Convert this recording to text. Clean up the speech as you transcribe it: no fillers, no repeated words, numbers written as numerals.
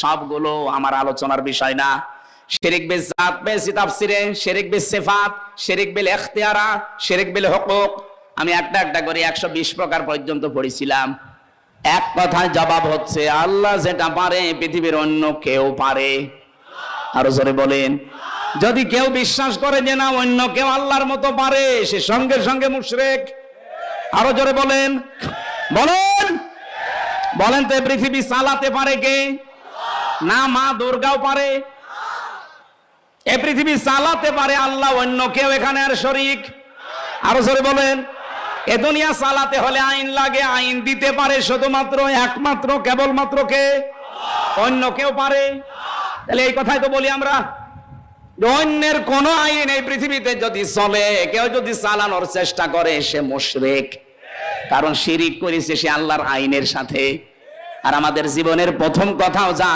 সবগুলো আমার আলোচনার বিষয় না। শিরক বিল জাত পেয়েছি তাফসিরে, শিরক বিল সিফাত, শিরক বিল ইখতিয়ারা, শিরক বিল হুকুক। আমি একটা একটা করে 120 প্রকার পর্যন্ত পড়েছিলাম। এক কথায় জবাব হচ্ছে, আল্লাহ যেটা পারে পৃথিবীর অন্য কেউ পারে। আরো জোরে বলেন। যদি কেউ বিশ্বাস করে যে না অন্য কেউ আল্লাহর মতো পারে, সে সঙ্গে সঙ্গে মুশরিক। আরো জোরে বলেন, বলেন বলেন। তো পৃথিবী চালাতে পারে কে? না মা দুর্গাও পারে? এই পৃথিবী চালাতে পারে আল্লাহ, অন্য কেউ এখানে আর শরীক? আরো জোরে বলেন। এ দুনিয়া চালাতে হলে আইন লাগে, আইন দিতে পারে শুধুমাত্র একমাত্র কেবলমাত্র কে? অন্য কেউ পারে? তাহলে এই কথাই তো বলি আমরা, অন্যের কোন আইন এই পৃথিবীতে যদি চলে, কেউ যদি চালানোর চেষ্টা করে, সে মুশরিক। কারণ শিরিক করেছে সে আল্লাহর আইনের সাথে। আর আমাদের জীবনের প্রথম কথাও যা